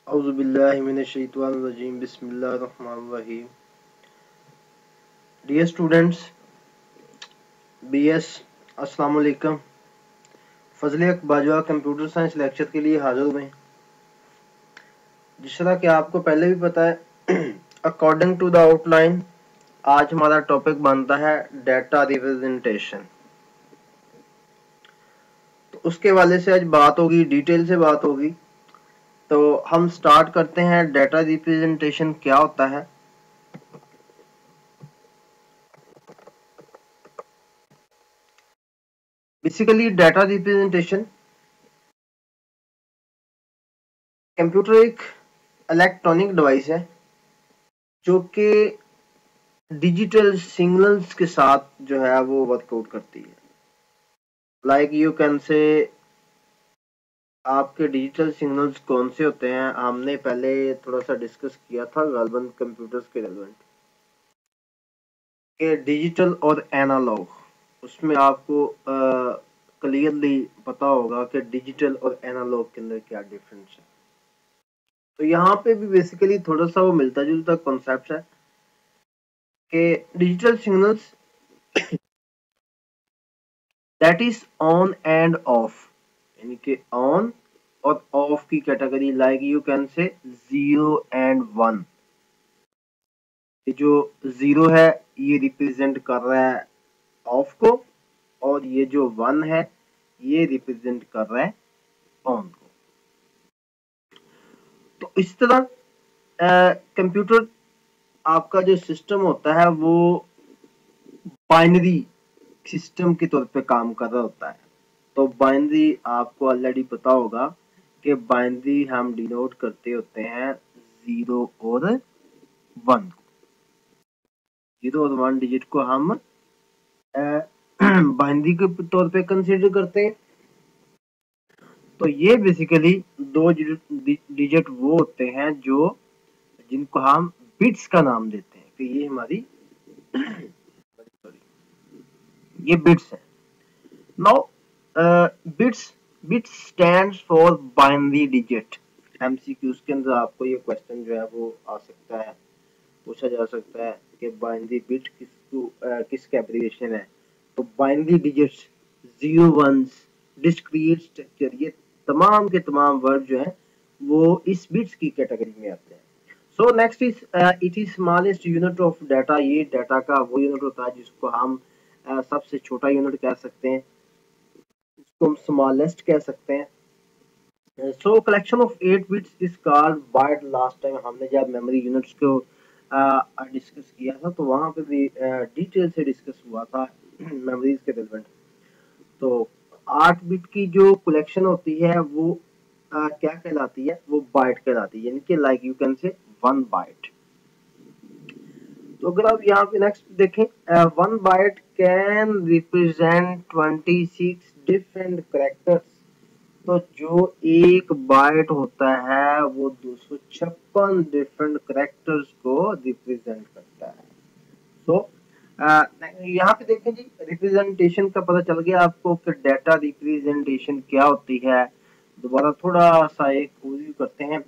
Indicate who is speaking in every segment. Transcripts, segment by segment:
Speaker 1: औज़ुबिल्लाहि मिनश्शैतानिर्रजीम बिस्मिल्लाहिर्रहमानिर्रहीम। Dear students, BS अस्सलाम वालेकुम। फजल बाजवा कंप्यूटर साइंस लेक्चर के लिए हाजिर हुए। जिस तरह कि आपको पहले भी पता है, अकॉर्डिंग टू द आउटलाइन आज हमारा टॉपिक बनता है डाटा रिप्रेजेंटेशन। तो उसके वाले से आज बात होगी, डिटेल से बात होगी। तो हम स्टार्ट करते हैं। डाटा रिप्रेजेंटेशन क्या होता है? बेसिकली डाटा रिप्रेजेंटेशन, कंप्यूटर एक इलेक्ट्रॉनिक डिवाइस है जो कि डिजिटल सिग्नल्स के साथ जो है वो वर्कआउट करती है। लाइक यू कैन से, आपके डिजिटल सिग्नल्स कौन से होते हैं हमने पहले थोड़ा सा डिस्कस किया था गालबन कंप्यूटर्स के रेलेवेंट के डिजिटल और एनालॉग। उसमें आपको क्लियरली पता होगा कि डिजिटल और एनालॉग के अंदर क्या डिफरेंस है। तो यहाँ पे भी बेसिकली थोड़ा सा वो मिलता जुलता कॉन्सेप्ट है कि digital signals that is on end of, यानी कि ऑन और ऑफ की category. Like you can say 0 and 1। ये जो 0 है ये रिप्रेजेंट कर रहा है ऑफ को, और ये जो 1 है ये रिप्रेजेंट कर रहा है ऑन को। तो इस तरह कंप्यूटर आपका जो सिस्टम होता है वो बाइनरी सिस्टम के तौर पे काम कर रहा होता है। तो बाइनरी आपको ऑलरेडी पता होगा कि बाइनरी हम डिनोट करते होते हैं 0 और 1। 0 और 1 डिजिट को हम बाइनरी के तौर पे कंसीडर करते हैं। तो ये बेसिकली दो डिजिट वो होते हैं जो जिनको हम बिट्स का नाम देते हैं कि ये हमारी ये बिट्स है। Now bits bits stands for binary digit. MCQs के अंदर आपको ये क्वेश्चन जो है वो आ सकता है, पूछा जा सकता है कि बाइनरी बिट किसका एब्रिविएशन है। तो binary digits, 0 1s, discrete structure, ये तमाम के तमाम वर्ड जो है वो इस बिट्स की कैटेगरी में आते हैं। So next is it is smallest unit of data. ये डाटा का वो यूनिट होता है जिसको हम सबसे छोटा यूनिट कह सकते हैं, इसको हम स्मॉलेस्ट कह सकते हैं। So collection of 8 bits is called byte. Last time हमने जब मेमोरी यूनिट्स को डिस्कस किया था तो वहां पे भी डिटेल से डिस्कस हुआ था मेमोरीज के रिलेवेंट। तो 8 बिट की जो कलेक्शन होती है वो क्या कहलाती है? वो बाइट कहलाती है, यानी कि like you can say 1 bite. तो अगर आप यहाँ पे नेक्स्ट देखें, 1 byte can represent 26 different characters. तो जो एक बाइट होता है वो 256 डिफरेंट कैरेक्टर्स को रिप्रेजेंट करता है। सो यहाँ पे देखें जी, रिप्रेजेंटेशन का पता चल गया आपको कि डाटा रिप्रेजेंटेशन क्या होती है। दोबारा थोड़ा सा एक ओवरव्यू करते हैं।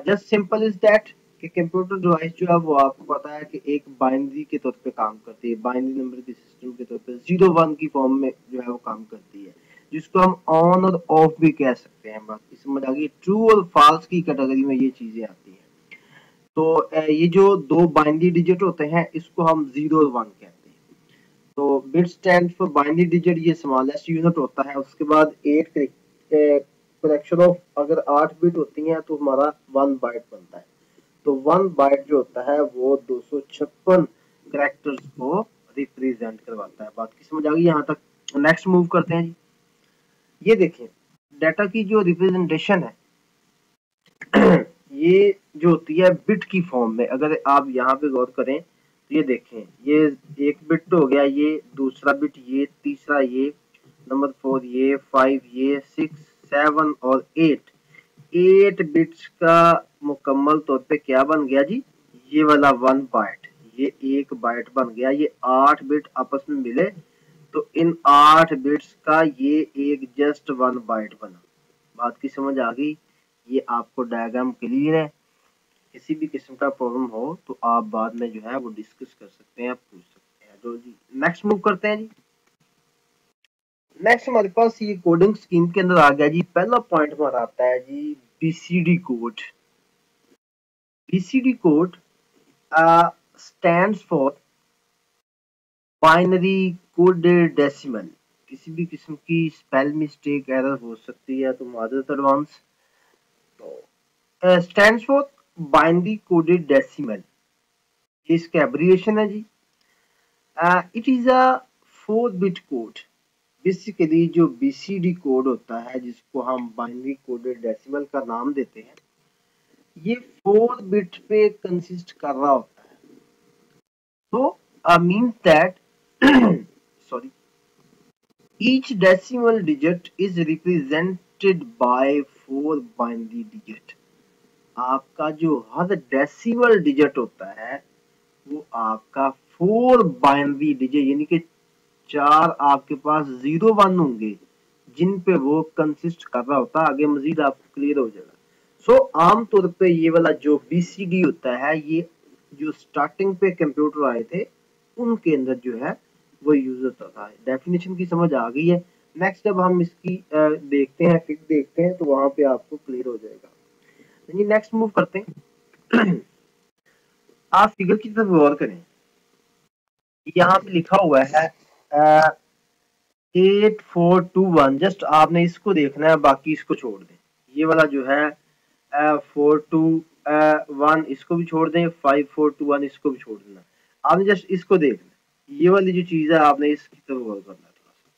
Speaker 1: जस्ट सिंपल इज दैट कि कंप्यूटर डिवाइस जो है वो आपको पता है कि एक बाइनरी के तौर पे काम करती है, बाइनरी नंबर के सिस्टम के तौर पे 0 1 की फॉर्म में जो है वो काम करती है, जिसको हम ऑन और ऑफ भी कह सकते हैं। बात समझ आ गई? ट्रू और फॉल्स की कैटेगरी में ये चीजें आती हैं। तो ये जो दो बाइनरी डिजिट होते हैं इसको हम 0 और 1 कहते हैं। तो bit stand for binary digit, ये स्मॉलेस्ट यूनिट होता है। उसके बाद 8 कलेक्शन ऑफ, अगर 8 बिट होती हैं तो हमारा 1 बाइट बनता है। तो 1 बाइट जो होता है वो 256 कैरेक्टर्स को रिप्रेजेंट करवाता है। बात की समझ आ गई यहाँ तक? नेक्स्ट मूव करते हैं जी। ये देखें, डाटा की जो रिप्रेजेंटेशन है ये जो होती है बिट की फॉर्म में। अगर आप यहाँ पे गौर करें तो ये देखें, ये एक बिट हो गया, ये दूसरा बिट, ये तीसरा, ये नंबर 4, ये 5, ये 6 7 और 8 बिट्स का मुकम्मल तौर पे क्या बन गया जी? ये वाला 1 बाइट, ये 1 बाइट बन गया। ये 8 बिट आपस में मिले तो इन 8 बिट्स का ये एक जस्ट 1 बाइट बना। बात की समझ आ गई? ये आपको डायग्राम क्लियर है? किसी भी किस्म का प्रॉब्लम हो तो आप बाद में जो है वो डिस्कस कर सकते हैं, पूछ सकते हैं। तो जी नेक्स्ट मूव करते हैं जी। नेक्स्ट हमारे पास ये कोडिंग स्कीम के अंदर आ गया जी। पहला पॉइंट हमारा आता है जी BCD code. BCD code stands for binary coded decimal. किसी भी किस्म की स्पेल मिस्टेक एरर हो सकती है तो मादर एडवांस। तो stands for binary coded decimal, ये इसका एब्रिविएशन है जी। It is a 4 bit code. Basically जो बीसीडी कोड होता है जिसको हम बाइनरी कोडेड डेसिमल का नाम देते हैं, ये 4 बिट पे कंसिस्ट कर रहा होता है। तो means that sorry, each decimal digit is represented by 4 binary digit। आपका जो हर डेसिमल डिजिट होता है वो आपका 4 बाइनरी डिजिट यानी कि 4 आपके पास 0 1 होंगे जिन पे वो कंसिस्ट कर रहा होता है। आगे मजीद आपको क्लियर हो जाएगा। सो आमतौर पे ये वाला जो बीसीडी होता है, ये जो स्टार्टिंग पे कंप्यूटर आए थे उनके अंदर जो है वो यूज होता था। डेफिनेशन की समझ आ गई है। नेक्स्ट जब हम इसकी देखते हैं, फिर देखते हैं तो वहां पे आपको क्लियर हो जाएगा। जी नेक्स्ट मूव करते हैं। आप फिगर की तरफ गौर करें। यहाँ पे लिखा हुआ है 8421। जस्ट आपने इसको देखना है, बाकी इसको छोड़ दें। ये वाला जो है 421 इसको भी छोड़ दें, 5421 इसको भी छोड़ देना। आपने जस्ट इसको देखना, ये वाली जो चीज है आपने इसकी तरफ गौर करना है थोड़ा सा।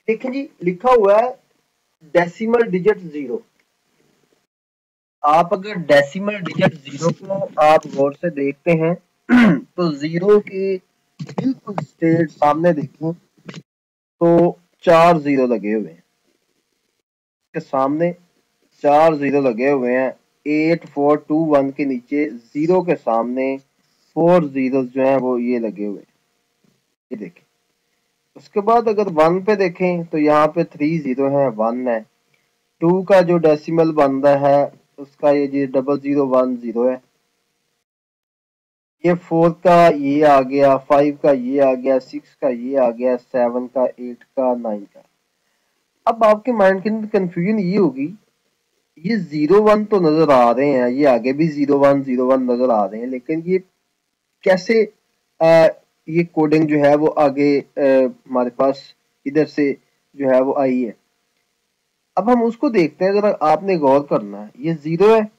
Speaker 1: देखें जी, लिखा हुआ है डेसिमल डिजिट 0। आप अगर डेसिमल डिजिट 0 को आप गौर से देखते हैं तो 0 के बिल्कुल स्ट्रेट सामने देखें तो 4 0 लगे हुए हैं। के सामने 4 0 लगे हुए हैं। 8421 के नीचे 0 के सामने 4 जीरो जो है वो ये लगे हुए हैं, ये देखें। उसके बाद अगर 1 पे देखें तो यहाँ पे 3 0 है, 1 है। 2 का जो डेसिमल बन रहा है उसका ये जी 0010 है। ये 4 का ये आ गया, 5 का ये आ गया, 6 का ये आ गया, 7 का, 8 का, 9 का। अब आपके माइंड के अंदर कंफ्यूजन ये होगी, ये 01 तो नजर आ रहे हैं, ये आगे भी 0101 नजर आ रहे हैं, लेकिन ये कैसे ये कोडिंग जो है वो आगे हमारे पास इधर से जो है वो आई है। अब हम उसको देखते हैं, जरा आपने गौर करना है। ये 0 है,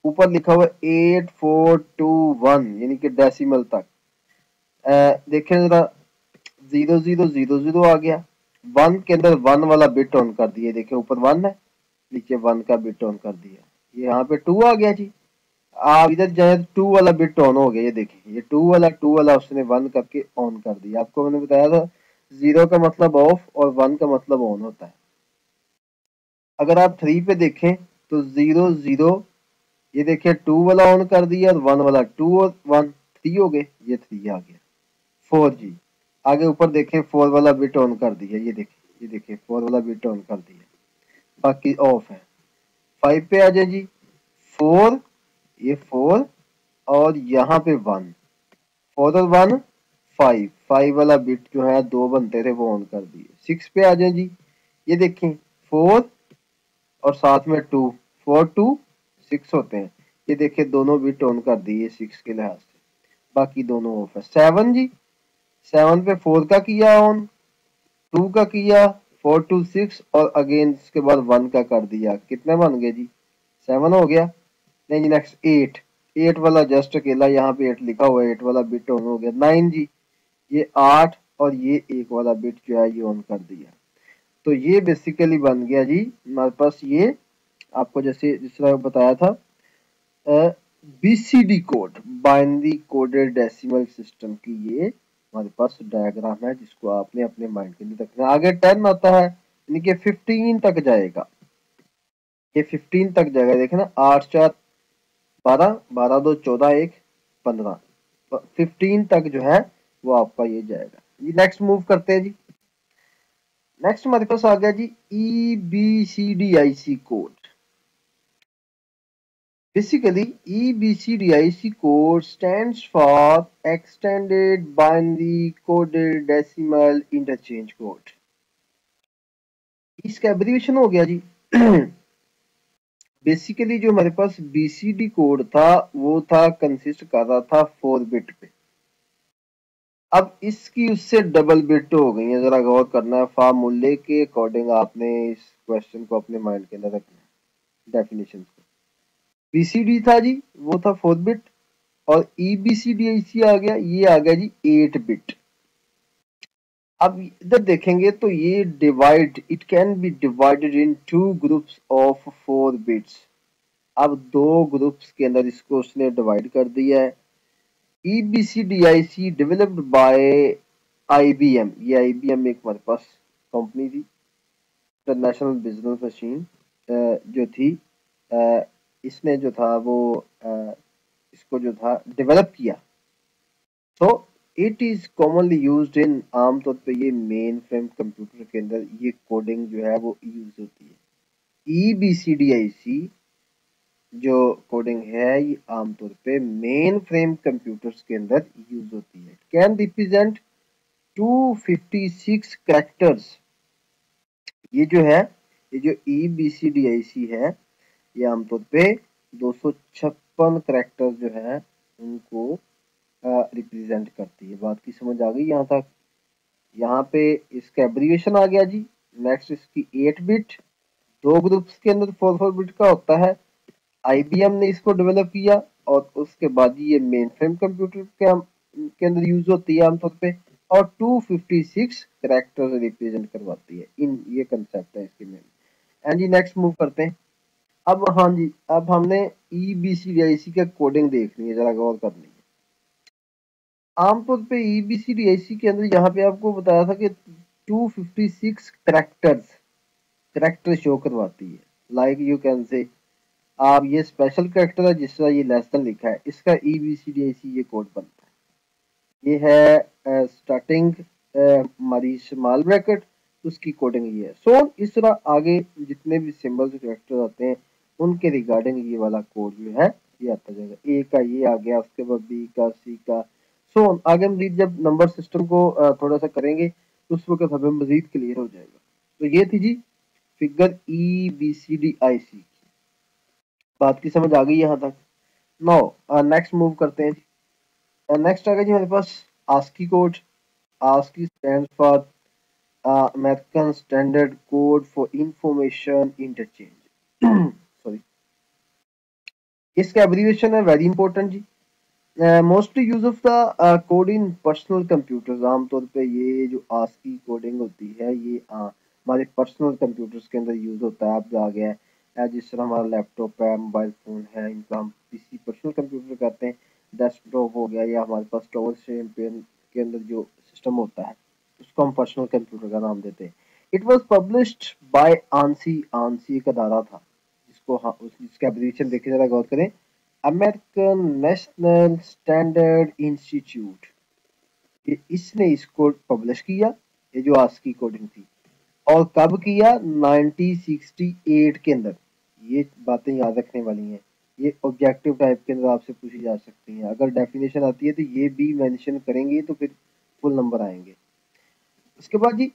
Speaker 1: ऊपर लिखा हुआ 8421 यानी कि डेसिमल तक। देखें जरा, 0000 आ गया। 1 के अंदर 1 वाला बिट ऑन कर दिया, देखें ऊपर 1 है, नीचे 1 का बिट ऑन कर दिया। ये यहाँ पे 2 आ गया जी। आप इधर जाए तो 2 वाला बिट ऑन हो गया, ये देखिए ये 2 वाला उसने 1 करके ऑन कर दिया। आपको मैंने बताया था 0 का मतलब ऑफ और 1 का मतलब ऑन होता है। अगर आप 3 पे देखें तो 00, ये देखिए 2 वाला ऑन कर दिया और 1 वाला, 2 और 1 3 हो गए, ये 3 आ गया। 4 जी, आगे ऊपर देखें 4 वाला बिट ऑन कर दिया, ये देखिए 4 वाला बिट ऑन कर दिया, बाकी ऑफ है। 5 पे आ जाए जी, 4, ये 4 और यहाँ पे 1, 4 और 1 5, 5 वाला बिट जो है 2 बनते थे वो ऑन कर दिए। 6 पे आ जाए जी, ये देखें 4 और साथ में 2, 4 2 6 होते हैं, ये देखिए दोनों बिट ऑन कर दिए 6 के लिहाज से, बाकी दोनों ऑफ है। 7 जी, 7 पे 4 का किया ऑन, 2 का किया, 4 2 6 और अगेन इसके बाद 1 का कर दिया। कितने बन गए जी, 7 हो गया। नहीं जी नेक्स्ट 8, 8 वाला जस्ट अकेला यहाँ पे 8 लिखा हुआ है, 8 वाला बिट ऑन हो गया। 9 जी, ये 8 और ये 1 वाला बिट जो है ये ऑन कर दिया। तो ये बेसिकली बन गया जी हमारे पास, ये आपको जैसे जिस तरह बताया था BCD code, binary coded decimal system की ये हमारे पास डायग्राम है जिसको आपने अपने माइंड के लिए रखना है। आगे 10 आता है यानी कि 15 तक जाएगा, ये 15 तक जाएगा। देखना 8 4 12, 12 2 14 1 15, 15 तक जो है वो आपका ये जाएगा। ये नेक्स्ट मूव करते हैं जी। नेक्स्ट हमारे पास आ गया जी EBCDIC code. Basically EBCDIC code stands for extended binary coded decimal interchange code. इसका एब्रिविएशन हो गया जी बेसिकली जो हमारे पास BCD कोड था वो था कंसिस्ट कर रहा था 4 बिट पे। अब इसकी उससे डबल बिट हो गई है, जरा गौर करना है, फार्मूले के अकॉर्डिंग आपने इस क्वेश्चन को अपने माइंड के अंदर रखना है। डेफिनेशन को BCD था जी वो था 4 बिट और EBCDIC आ गया, ये आ गया जी 8 बिट। अब इधर देखेंगे तो ये divide, it can be divided in 2 groups of 4 bits. अब 2 ग्रुप्स के अंदर इसको उसने डिवाइड कर दिया है। EBCDIC डेवलप्ड बाय IBM, ये IBM एक हमारे पास कंपनी थी, इंटरनेशनल बिजनेस मशीन जो थी, इसने जो था वो इसको जो था डेवलप किया। So it is commonly used in, आमतौर पे ये मेन फ्रेम कंप्यूटर के अंदर ये कोडिंग जो है वो यूज होती है। EBCDIC जो कोडिंग है ये आमतौर पे मेन फ्रेम कंप्यूटर्स के अंदर यूज होती है। Can represent 256 characters. ये जो है, ये जो EBCDIC है ये आमतौर पे 256 कैरेक्टर्स जो है उनको रिप्रेजेंट करती है। बात की समझ आ गई यहाँ तक? यहाँ पे इसका एब्रिविएशन आ गया जी। नेक्स्ट इसकी 8 बिट, 2 ग्रुप्स के अंदर 4 बिट का होता है। IBM ने इसको डेवलप किया और उसके बाद ये मेन फ्रेम कंप्यूटर के अंदर यूज होती है आमतौर पे, और 256 कैरेक्टर्स रिप्रेजेंट करवाती है। इन ये कंसेप्ट है इसके में। एंड जी नेक्स्ट मूव करते हैं। अब हाँ जी, अब हमने EBCDIC का कोडिंग देखनी है, जरा गौर करनी है। आमतौर पे EBCDIC के अंदर यहाँ पे आपको बताया था कि 256 कैरेक्टर शो करवाती है। लाइक यू कैन से, आप ये स्पेशल कैरेक्टर है जिस तरह ये लेस देन लिखा है, इसका EBCDIC ये कोड बनता है। ये है स्टार्टिंग हमारी स्मॉल ब्रैकेट, उसकी कोडिंग ये है। सो इस तरह आगे जितने भी सिंबल्स कैरेक्टर आते हैं उनके रिगार्डिंग ये वाला कोड जो है ये आता जाएगा। ए का ये आ गया, उसके बाद बी का, सी का, सो आगे हम जब नंबर सिस्टम को थोड़ा सा करेंगे तो उस वक्त हमें मजीद क्लियर हो जाएगा। तो ये थी जी फिगर EBCDIC। बात की समझ आ गई यहाँ तक? नाउ नेक्स्ट मूव करते हैं जी। नेक्स्ट आ गया जी हमारे पास ASCII code. ASCII stands for American standard code for information interchange. Sorry, इसका एब्रिविएशन है वेरी इंपॉर्टेंट जी। Mostly use of the code in personal computers. आमतौर पे ये जो ASCII कोडिंग होती है ये हमारे पर्सनल कंप्यूटर्स के अंदर यूज होता है। अब आ गया है जिस तरह हमारा लैपटॉप है, मोबाइल फोन है, इनका हम PC पर्सनल कंप्यूटर कहते हैं। डेस्कटॉप हो गया या हमारे पास स्टोरेज के अंदर जो सिस्टम होता है उसको हम पर्सनल कंप्यूटर का नाम देते हैं। It was published by ANSI। ANSI एक अदारा था जिसको जिसका एब्रिविएशन देखे जरा गौर करें, अमेरिकन नेशनल स्टैंडर्ड इंस्टीट्यूट। ये इसने इसको पब्लिश किया, ये जो ASCII कोडिंग थी, और कब किया? 1968 के अंदर। ये बातें याद रखने वाली हैं, ये ऑब्जेक्टिव टाइप के अंदर आपसे पूछी जा सकती हैं। अगर डेफिनेशन आती है तो ये भी मेंशन करेंगे तो फिर फुल नंबर आएंगे। उसके बाद जी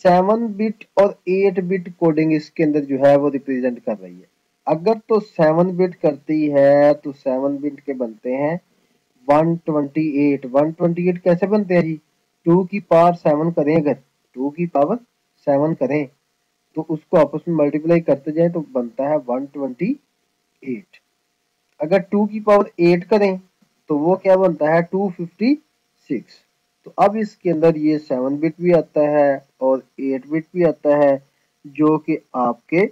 Speaker 1: 7 बिट और 8 बिट कोडिंग इसके अंदर जो है वो रिप्रेजेंट कर रही है। अगर तो 7 बिट करती है तो 7 बिट के बनते हैं 128। 128 कैसे बनते हैं जी? 2 की पावर 7 करें, अगर 2 की पावर 7 करें तो उसको आपस में मल्टीप्लाई करते जाए तो बनता है 128। अगर 2 की पावर 8 करें तो वो क्या बनता है? 256। तो अब इसके अंदर ये 7 बिट भी आता है और 8 बिट भी आता है, जो कि आपके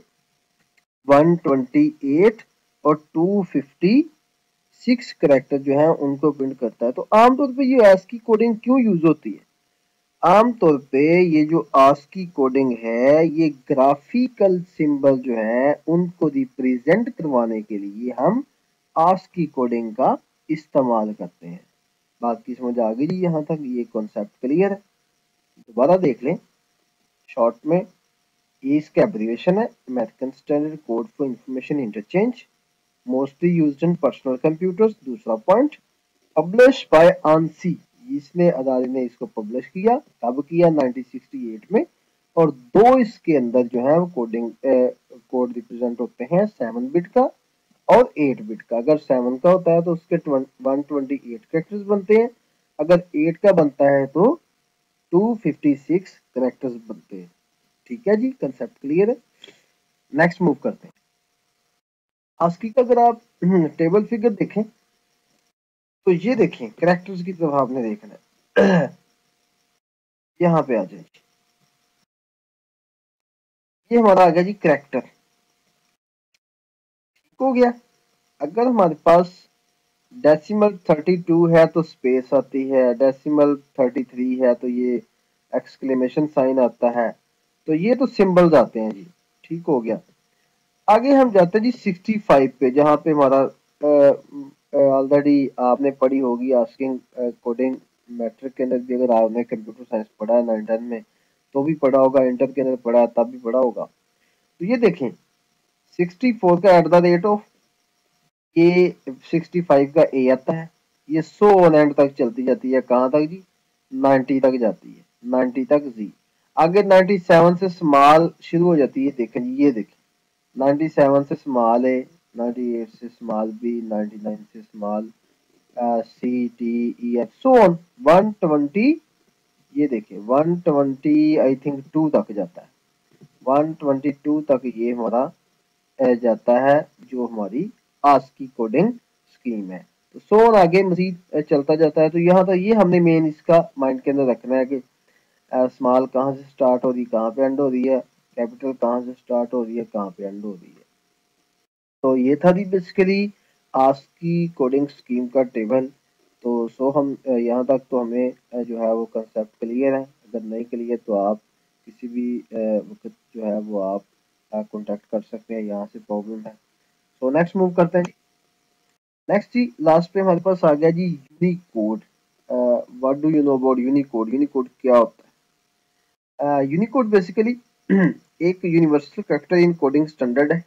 Speaker 1: 128 और 256 करेक्टर जो है उनको प्रिंट करता है। तो आमतौर पे ये ASCII कोडिंग क्यों यूज होती है? आमतौर पे ये जो ASCII कोडिंग है ये ग्राफिकल सिंबल जो है उनको रिप्रेजेंट करवाने के लिए हम ASCII कोडिंग का इस्तेमाल करते हैं। बात की समझ आ गई जी यहाँ तक? ये कॉन्सेप्ट क्लियर है? दोबारा देख लें। शॉर्ट में ये इसका एब्रिविएशन है, American standard code for information interchange, mostly used in personal computers. दूसरा पॉइंट, पब्लिश बाय आंसी, इसने अदारे ने इसको पब्लिश किया, कब किया, 1968 में। और दो इसके अंदर जो है वो कोड रिप्रेजेंट होते हैं, 7 बिट का और 8 बिट का। अगर 7 का होता है तो उसके 128 कैरेक्टर्स बनते हैं, अगर 8 का बनता है तो 256 कैरेक्टर्स बनते हैं। ठीक है जी, कंसेप्ट क्लियर है। नेक्स्ट मूव करते हैं। आस्की का अगर आप टेबल फिगर देखें तो ये देखें, कैरेक्टर्स की तरफ आपने देखना है। यहाँ पे आ जाए, ये हमारा आ गया जी कैरेक्टर। ठीक हो गया। अगर हमारे पास डेसिमल 32 है तो स्पेस आती है, डेसिमल 33 है तो ये एक्सक्लेमेशन साइन आता है, तो ये तो सिंबल्स आते हैं जी। ठीक हो गया। आगे हम जाते हैं जी 65 पे, जहाँ पे हमारा ऑलरेडी आपने पढ़ी होगी आस्किंग कोडिंग। मैट्रिक के अंदर भी अगर आपने कंप्यूटर साइंस पढ़ा है 9-10 में तो भी पढ़ा होगा, इंटर के अंदर पढ़ा है तब भी पढ़ा होगा। तो ये देखें 64 का एट द रेट ऑफ ए, 65 का ए आता है, ये 100 वन एंड तक चलती जाती है, कहाँ तक जी, 90 तक जाती है, 90 तक जी। आगे 97 से स्मॉल शुरू हो जाती है, देखें जी, ये देखें 97 से स्मॉल है, 98 से स्मॉल बी, 99 से small c d e f so on 120। ये देखिए 120 आई थिंक 2 तक जाता है, 122 तक ये हमारा जाता है जो हमारी आस्की कोडिंग स्कीम है। तो सो ऑन आगे मजीद चलता जाता है। तो यहाँ तक ये हमने मेन इसका माइंड के अंदर रखना है कि स्मॉल कहाँ से स्टार्ट हो रही है, कहाँ पे एंड हो रही है, कैपिटल कहाँ से स्टार्ट हो रही है, कहाँ पे एंड हो रही है। तो ये था जी बेसिकली आस्की कोडिंग स्कीम का टेबल। तो सो हम यहाँ तक तो हमें जो है वो कंसेप्ट क्लियर है। अगर नहीं क्लियर तो आप किसी भी वक्त जो है वो आप कॉन्टेक्ट कर सकते हैं, यहाँ से प्रॉब्लम है। सो नेक्स्ट मूव करते हैं। नेक्स्ट जी लास्ट पे हमारे पास आ गया जी Unicode. What do you know about Unicode? Unicode क्या होता है? यूनिकोड बेसिकली एक universal character encoding standard है।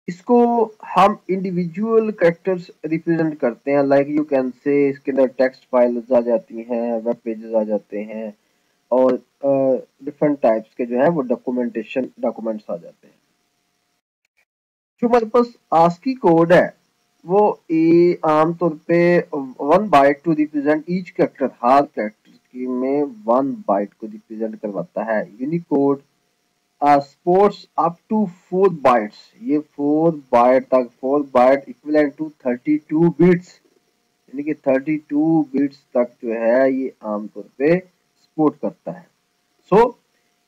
Speaker 1: इसको हम इंडिविजुअल कैरेक्टर्स रिप्रेजेंट करते हैं, लाइक यू कैन से इसके अंदर टेक्स्ट फाइल्स आ जाती हैं, वेब पेजेस आ जाते हैं और डिफरेंट टाइप्स के जो है वो डॉक्यूमेंट्स आ जाते हैं। जो हमारे पास आस्की कोड है वो आमतौर पे 1 byte to represent each character, हर कैरेक्टर की में 1 बाइट को रिप्रेजेंट करवाता है। Unicode supports up to 4 bytes, ये 4 बाइट तक, 4 बाइट इक्विवेलेंट टू 32 बिट्स, यानी कि 32 बिट्स तक जो है ये आमतौर पे सपोर्ट करता है। सो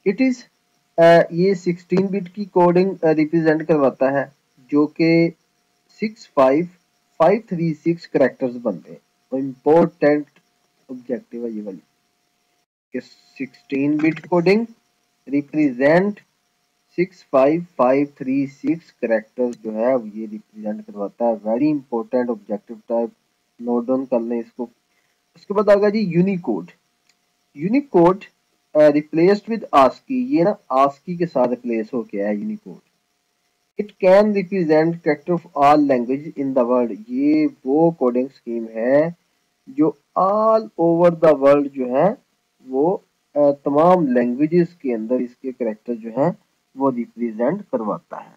Speaker 1: इट इज ये 16 बिट की कोडिंग रिप्रेजेंट करवाता है, जो कि 65536 करेक्टर्स बनते हैं। तो इम्पोर्टेंट ऑब्जेक्टिव है ये वाली कि 16 बिट कोडिंग रिप्रेजेंट 65536 करेक्टर्स जो है ये रिप्रेजेंट करवाता है। Very important objective type, note down कर लें इसको। उसके बाद आ गया जी Unicode. Unicode replaced with ASCII, ये ना आस्की के साथ रिप्लेस हो गया है Unicode. It can represent character of all language in the world, ये वो कोडिंग स्कीम है जो ऑल ओवर द वर्ल्ड जो है वो तमाम लैंग्वेजेस के अंदर इसके कैरेक्टर जो है वो रिप्रेजेंट करवाता है।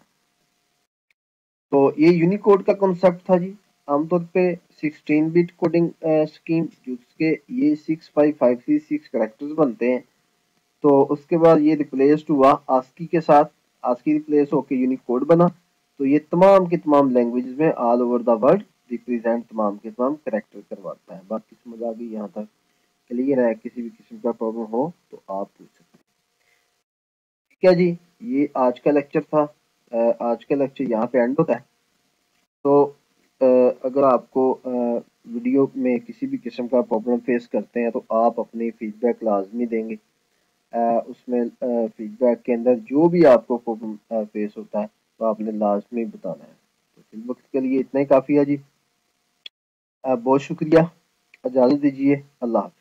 Speaker 1: तो ये यूनिकोड का कॉन्सेप्ट था जी। आमतौर पे 16 बिट कोडिंग स्कीम जिसके ये 65536 कैरेक्टर्स बनते हैं। तो उसके बाद ये रिप्लेस्ड हुआ आस्की के साथ, आस्की रिप्लेस होकर यूनिकोड बना। तो ये तमाम के तमाम लैंग्वेजेस में all over the world represent तमाम के तमाम कैरेक्टर करवाता है। बाकी समझ आ गई यहाँ तक क्लियर है? किसी भी किस्म का प्रॉब्लम हो तो आप पूछ सकते हैं। ठीक है जी, ये आज का लेक्चर था। आज का लेक्चर यहाँ पे एंड होता है। तो अगर आपको वीडियो में किसी भी किस्म का प्रॉब्लम फेस करते हैं तो आप अपनी फीडबैक लाजमी देंगे। उसमें फीडबैक के अंदर जो भी आपको प्रॉब्लम फेस होता है तो आपने लाजमी बताना है। तो इस वक्त के लिए इतना ही काफ़ी है जी। बहुत शुक्रिया, इजाज़त दीजिए, अल्लाह हाफ़िज़।